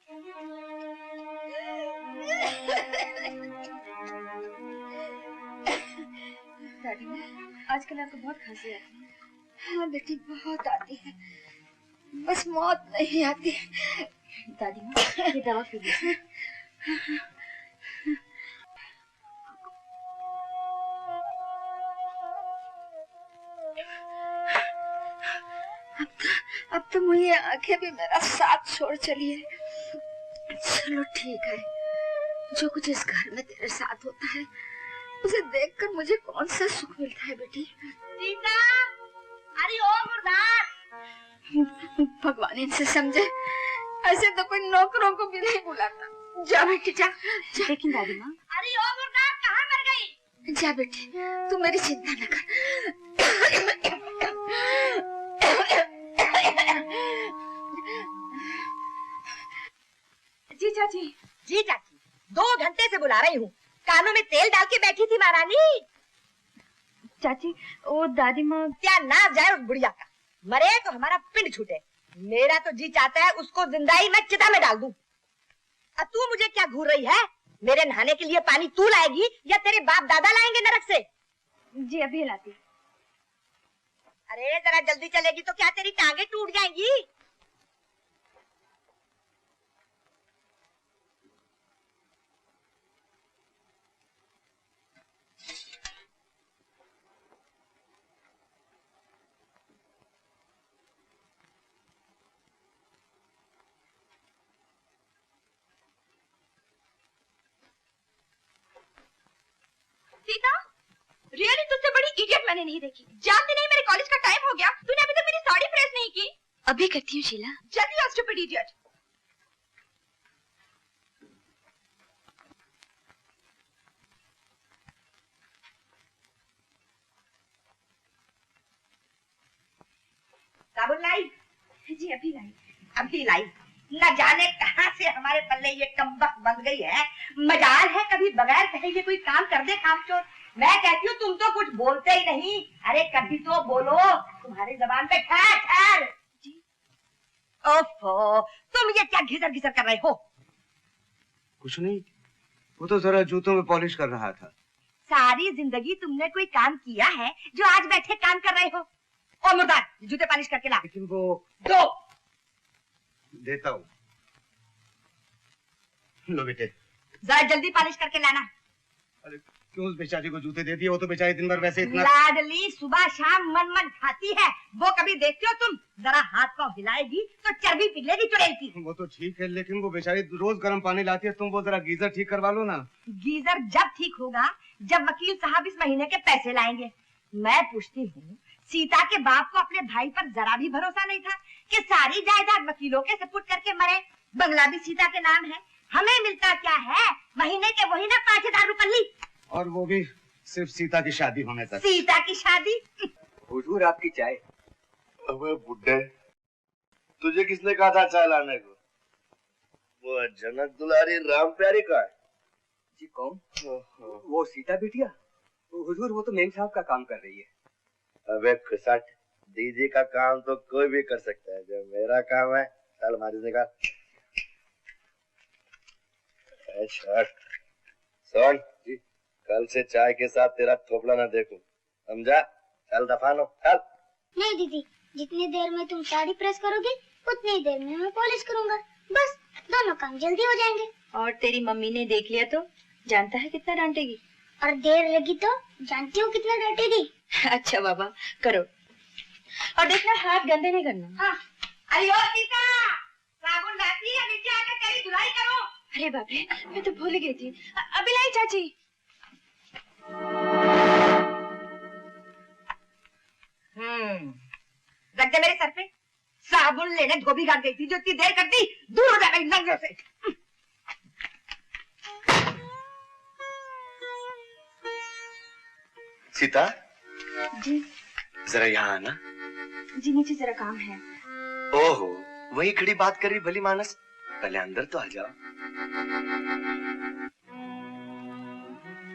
दादी आजकल आपको बहुत खांसी आती है। हाँ बेटी बहुत आती है, बस मौत नहीं आती। दादी माँ ये दवा पी लीजिए। अब तो मुझे आंखें भी मेरा साथ छोड़ चली है। चलो ठीक है, जो कुछ इस घर में तेरे साथ होता है उसे देखकर मुझे कौन सा सुख मिलता है बेटी। सीता, अरे ओ मुर्दार, भगवान इनसे समझे, ऐसे तो कोई नौकरों को भी नहीं बुलाता। जा बेटी जा। लेकिन दादी माँ, अरे ओ मुर्दार कहाँ मर गई? जा बेटी, तू मेरी चिंता न कर। जी चाची, जी चाची, 2 घंटे से बुला रही हूँ। कानों में तेल डाल के बैठी थी महारानी। चाची वो दादी माँ, क्या नाम जाए उस बुढ़िया का, मरे तो हमारा पिंड छूटे। मेरा तो जी चाहता है उसको जिंदा ही मैं चिता में डाल दूं। अब तू मुझे क्या घूर रही है? मेरे नहाने के लिए पानी तू लाएगी या तेरे बाप दादा लाएंगे नरक से? जी अभी लाती। अरे जरा जल्दी चलेगी तो क्या तेरी टांगे टूट जाएंगी? सीता, रियली तुझसे बड़ी इडियट मैंने नहीं देखी। जानती नहीं मेरे कॉलेज का टाइम हो गया, तूने अभी तक मेरी साड़ी प्रेस नहीं की। अभी करती हूँ शीला। जल्दी आ स्टूपिड इडियट। साबुन लाई? जी अभी लाई। अभी लाई। न जाने कहाँ से हमारे पल्ले ये कमबख्त बन गई है। मजाल है कभी बगैर कहे ये कोई काम कर दे कामचोर। मैं कहती हूँ तुम तो कुछ बोलते ही नहीं। अरे कभी तो बोलो, तुम्हारी जबान पे ठहर ठहर। ओफो, तुम ये क्या घिसर घिसर कर रहे हो? कुछ नहीं, वो तो जरा जूतों में पॉलिश कर रहा था। सारी जिंदगी तुमने कोई काम किया है जो आज बैठे काम कर रहे हो? ओ मुर्दार, जूते पॉलिश करके ला। लेकिन वो दो। देता हूँ। लो बेटे। जरा जल्दी पॉलिश करके लाना। अरे क्यों उस बेचारी को जूते दे दिए? वो तो बेचारी दिन भर वैसे इतना लाडली सुबह शाम मन मन खाती है, वो कभी देखते हो तुम? जरा हाथ पांव हिलाएगी तो चर्बी पिघलेगी चुड़ैल की। वो तो ठीक है, लेकिन वो बेचारी रोज गर्म पानी लाती है। तुम वो जरा गीजर ठीक करवा लो ना। गीजर जब ठीक होगा जब वकील साहब इस महीने के पैसे लाएंगे। मैं पूछती हूँ, सीता के बाप को अपने भाई पर जरा भी भरोसा नहीं था कि सारी जायदाद वकीलों के सपुर्द करके मरे? बंगला भी सीता के नाम है, हमें मिलता क्या है? महीने के वही ना 5000 रुपये। और वो भी सिर्फ सीता की शादी होने तक। सीता की शादी? हुजूर आपकी चाय। अबे बुड्ढे, तुझे किसने कहा था चाय लाने को? वो जनक दुलारी राम प्यारी का है। जी कौन? वो सीता बिटिया? हुजूर वो तो मेम साहब का काम कर रही है। अबे खुसट, दीदी का काम तो कोई भी कर सकता है, जो मेरा काम है चल मारी से कर। सुन जी, कल से चाय के साथ तेरा थोपला ना देखूं, समझा? चल दफानो चल। नहीं दीदी, जितनी देर में तुम साड़ी प्रेस करोगे उतनी देर में मैं पॉलिश करूंगा। बस दोनों काम जल्दी हो जाएंगे। और तेरी मम्मी ने देख लिया तो जानता है कितना डांटेगी। और देर लगी तो जानती हूँ कितना डांटेगी। अच्छा बाबा करो, और देखना हाथ गंदे नहीं करना। हाँ। अरे ओ सीता, साबुन लाती है? नीचे आकर तेरी धुलाई करो। अरे बाप रे, मैं तो भूल गई थी। अभी लाई चाची। रख दे मेरे सर पे। साबुन लेने धोबी घाट गई थी जो इतनी देर कर दी। दूर हो जा मेरी नजरों से। सीता जी जरा यहाँ आना। जी नीचे जरा काम है। ओहो, वही खड़ी बात कर रही भली मानस, पहले अंदर तो आ जाओ।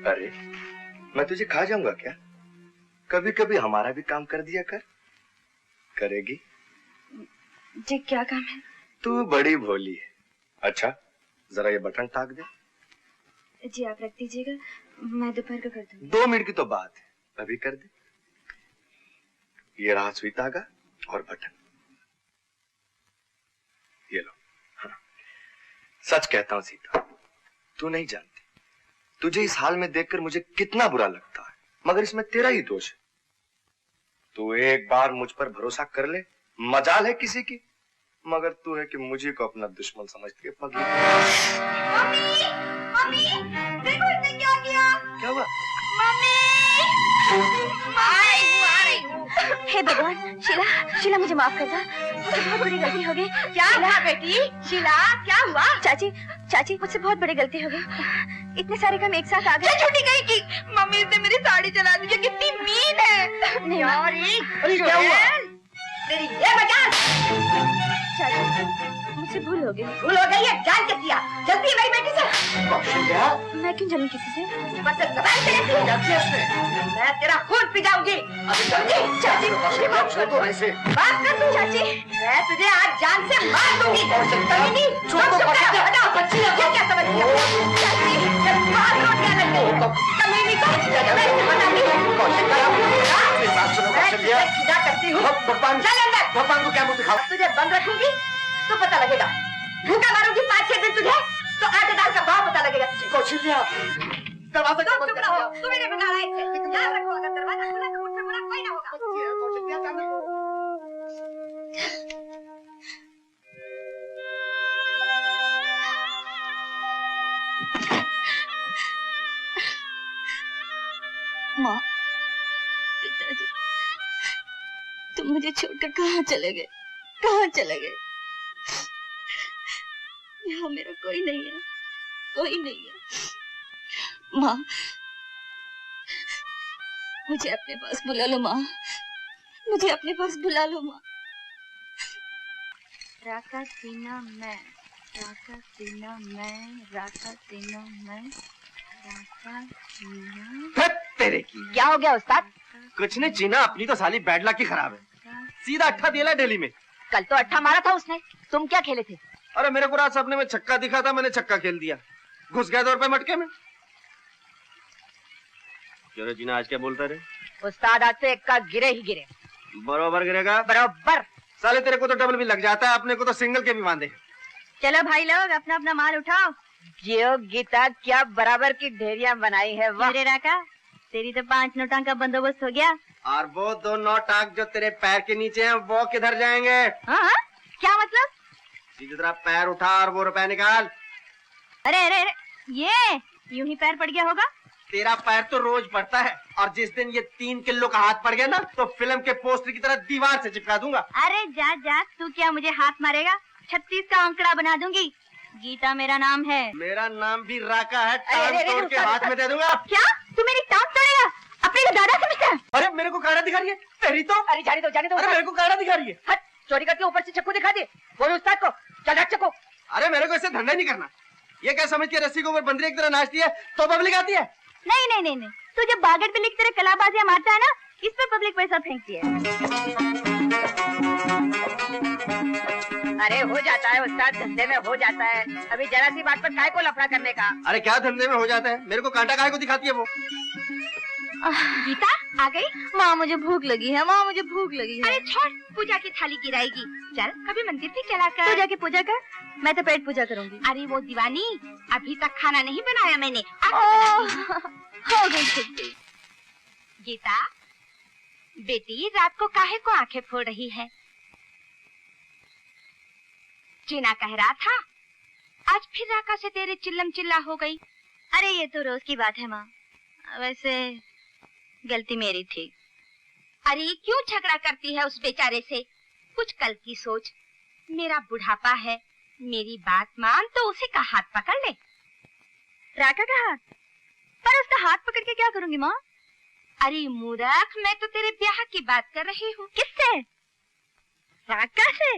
अरे मैं तुझे खा जाऊंगा क्या? कभी कभी हमारा भी काम कर दिया कर। करेगी? जी क्या काम है? तू बड़ी भोली है, अच्छा, जरा ये बटन टाक दे। जी आप रख दीजिएगा, मैं दोपहर को कर दूंगी। 2 मिनट की तो बात है, अभी कर दे। ये रहा सुई धागा और बटन, ये लो। हाँ। सच कहता हूं सीता, तू नहीं जानती तुझे इस हाल में देखकर मुझे कितना बुरा लगता है, मगर इसमें तेरा ही दोष है। तू एक बार मुझ पर भरोसा कर ले, मजाल है किसी की, मगर तू है कि मुझे को अपना दुश्मन समझती है। पगली मम्मी, मम्मी, देखो इसने क्या किया। क्या हुआ? मम्मी, आ रही हूँ। हे भगवान, शीला मुझे माफ कर दो, मुझसे बहुत बड़ी गलती हो गई। क्या हुआ बेटी? शीला, क्या हुआ? चाची मुझसे बहुत बड़ी गलती हो गई। इतने सारे काम एक साथ आ गए। छुट्टी गई की मम्मी ने मेरी साड़ी चला दी, कितनी मीन है। नहीं अरे क्या हुआ? तेरी ये मजाल। चाची, मुझसे भूल हो गई। भूल हो गई है, जान के किया। जल्दी मेरी बेटी से। कौशल्या, मैं क्यों जलूं किसी से? बस जबान से निकली। क्या किया इसने? मैं तेरा खून पी जाऊंगी। चाची, कौशल्या, तो ऐसे बात कर तू चाची, मैं तुझे आज जान से मार दूंगी। कमीनी, हटाओ बच्ची, ये क्या समझ लिया? चाची, मार रोटियां लगी है। कमीनी को करती हूँ। चल अंदर। भगवान को क्या मुंह दिखाओ? तुझे बंद रखूंगी तो पता लगेगा। भूखा मारूंगी 5-6 दिन तुझे, तो आटे दाल का भाव पता लगेगा तुझे। कौशल्या, दरवाजा तुम चुप रहो, तू मेरे बिना रहे थे। याद रखो, अगर दरवाजा खुला तो मुझसे बुरा कोई ना होगा। कौशल्या, क्या कर? माँ, पिताजी, तुम मुझे छोड़कर कहाँ चले गए? कहाँ चले गए? यहाँ मेरा कोई नहीं है, कोई नहीं है। माँ, मुझे अपने पास बुला लो माँ, मुझे अपने पास बुला लो माँ। राका तीना मैं, राका तीना मैं, राका तीना मैं, राका तीना। तेरे की क्या हो गया उस्ताद? कुछ नहीं चीना, अपनी तो साली बैड लक की खराब है। सीधा अट्ठा दिया दिल्ली में। कल तो अट्ठा मारा था उसने, तुम क्या खेले थे? अरे मेरे को रात सपने में छक्का दिखा था, मैंने छक्का खेल दिया, घुस गया 2 रुपए मटके में। क्यों जीना, आज क्या बोलता रे? उस्ताद आज तो एक का गिरे ही गिरे। बरोबर गिरेगा। बरोबर। साले तेरे को तो डबल भी लग जाता है, अपने को तो सिंगल के भी बांधे। चलो भाई लोग, अपना अपना माल उठाओ। जियो गीता, क्या बराबर की ढेरियां बनाई है। वाह मेरे राका, तेरी तो 5 नोटों का बंदोबस्त हो गया। और वो 2 नोटाक जो तेरे पैर के नीचे हैं, वो किधर जाएंगे? हाँ? क्या मतलब? सीधी तरह पैर उठा और वो रुपए निकाल। अरे अरे अरे, ये यूं ही पैर पड़ गया होगा? तेरा पैर तो रोज पड़ता है, और जिस दिन ये 3 किलो का हाथ पड़ गया ना, तो फिल्म के पोस्टर की तरह दीवार से चिपका दूंगा। अरे जा जा, तू क्या मुझे हाथ मारेगा? 36 का आंकड़ा बना दूंगी। गीता मेरा नाम है। मेरा नाम भी राका है, टांग अरे, तोड़ के हाथ में दे दूंगा। क्या तू मेरी टांग तोड़ेगा? अपने को दादा समझता है? अरे मेरे को काड़ा दिखा रही है तेरी तो। अरे जाने दो अरे मेरे को काड़ा दिखा रही है। हट, चोरी करके ऊपर से चक्कू दिखा दे। बोल उस्ताद को, चल रख चक्कू। अरे मेरे को ऐसे धंधा नहीं करना। ये क्या समझती है, रस्सी के ऊपर बंदरी की तरह नाचती है तो पब्लिक आती है? नहीं नहीं नहीं नहीं, तू जब बागेट पे लिख तेरे कलाबाजियां मारता है ना, इस पर पब्लिक पैसा फेंकती है। अरे हो जाता है उस्ताद, धंधे में हो जाता है। अभी जरा सी बात पर काय को लफड़ा करने का। अरे क्या धंधे में हो जाता है, मेरे को कांटा काहे को दिखाती है वो? गीता आ गई? माँ मुझे भूख लगी है, माँ मुझे भूख लगी है। अरे छोड़, पूजा की थाली गिराएगी। चल कभी मंदिर भी चला कर। तू जाके पूजा कर, मैं तो पेट पूजा करूंगी। अरे वो दीवानी, अभी तक खाना नहीं बनाया मैंने। हो गई छुट्टी। गीता बेटी, रात को काहे को आंखें फोड़ रही है? चीना कह रहा था आज फिर राका से तेरे चिल्लम चिल्ला हो गई। अरे ये तो रोज की बात है माँ, वैसे गलती मेरी थी। अरे क्यों झगड़ा करती है उस बेचारे से? कुछ कल की सोच। मेरा बुढ़ापा है, मेरी बात मान तो उसी का हाथ पकड़ ले। राका का हाथ? पर उसका हाथ पकड़ के क्या करूंगी माँ? अरे मूर्ख, मैं तो तेरे ब्याह की बात कर रही हूँ। किससे? राका से?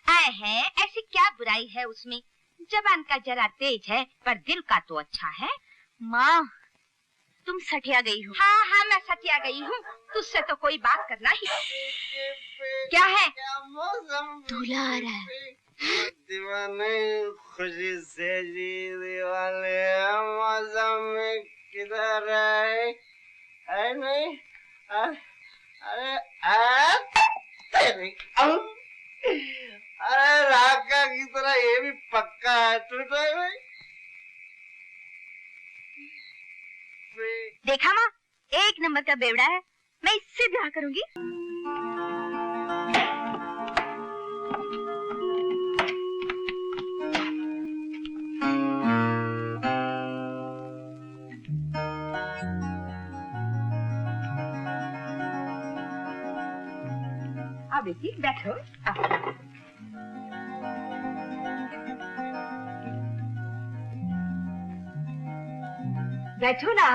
आए हैं, ऐसी क्या बुराई है उसमें? जबान का जरा तेज है, पर दिल का तो अच्छा है। माँ तुम सठिया गई हो। हाँ हाँ मैं सटिया गई हूँ, तुझसे तो कोई बात करना ही। क्या है? दूल्हा आ रहा है। दीवाने खुशी से जी दीवाने मौसम में किधर है नहीं अरे तेरी अरे राका की तरह ये भी पक्का है टूटा भाई। देखा माँ, एक नंबर का बेवड़ा है, मैं इससे ब्याह करूंगी। आओ बेटी बैठो। बैठो ना।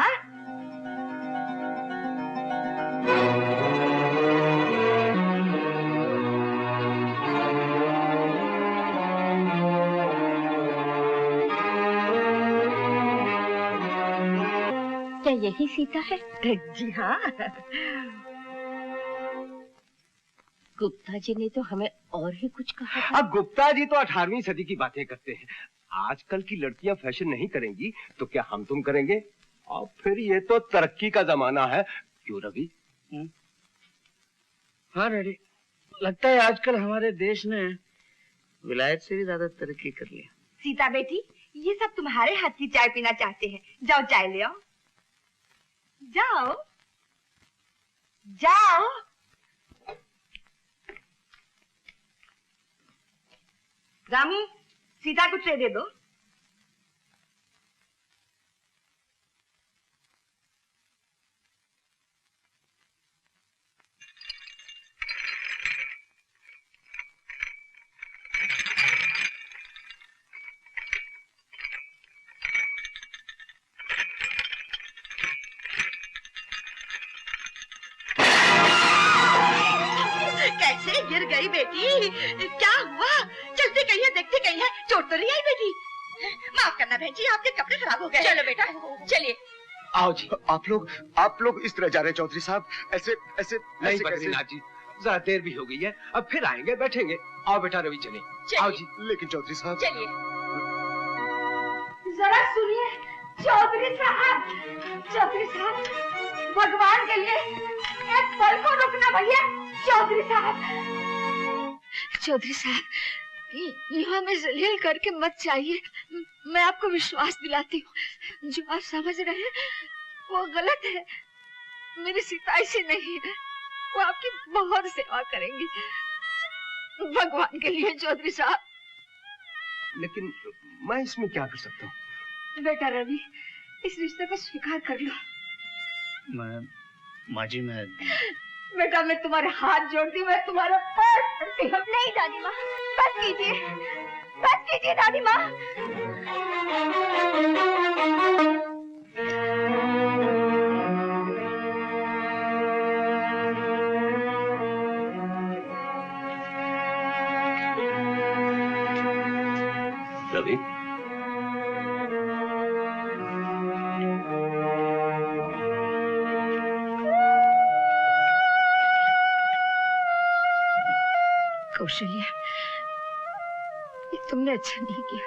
क्या यही सीता है? जी हाँ। गुप्ता जी ने तो हमें और ही कुछ कहा था। अब गुप्ता जी तो 18वीं सदी की बातें करते हैं। आजकल की लड़कियां फैशन नहीं करेंगी तो क्या हम तुम करेंगे? और फिर ये तो तरक्की का जमाना है, क्यों रवि? हाँ डैडी, लगता है आजकल हमारे देश ने विलायत से भी ज्यादा तरक्की कर ली। सीता बेटी, ये सब तुम्हारे हाथ की चाय पीना चाहते हैं। जाओ चाय ले आओ। जाओ जाओ। रामू, सीता को ट्रे दे दो। कैसे गिर गई बेटी? क्या हुआ? चलते कहीं है, देखते कहीं है, चोट तो नहीं आई बेटी? माफ करना बहन जी, आपके कपड़े खराब हो गए। चलो बेटा चलिए। आओ जी। आप लोग इस तरह जा रहे हैं चौधरी साहब? ऐसे ऐसे नहीं बद्रीनाथ जी, जरा देर भी हो गई है, अब फिर आएंगे बैठेंगे। आओ बेटा रवि चले। आओ जी। लेकिन चौधरी साहब। चलिए। जरा सुनिए चौधरी साहब, चौधरी साहब, भगवान के लिए एक पल को रुकना भैया। चौधरी साहब, यूं हमें जलील करके मत चाहिए। मैं आपको विश्वास दिलाती हूँ, जो आप समझ रहे हैं वो गलत है। मेरी सीता ऐसी नहीं है, वो आपकी बहुत सेवा करेंगी। भगवान के लिए चौधरी साहब। लेकिन मैं इसमें क्या कर सकता हूँ? बेटा रवि, इस रिश्ते को स्वीकार कर लो। माँ जी मैं बेटा, मैं तुम्हारे हाथ जोड़ती हूँ, मैं तुम्हारे पैर पड़ती हूँ। नहीं दादी माँ, बस कीजिए दादी माँ। रवि, कौशल्या, ये तुमने अच्छा नहीं किया।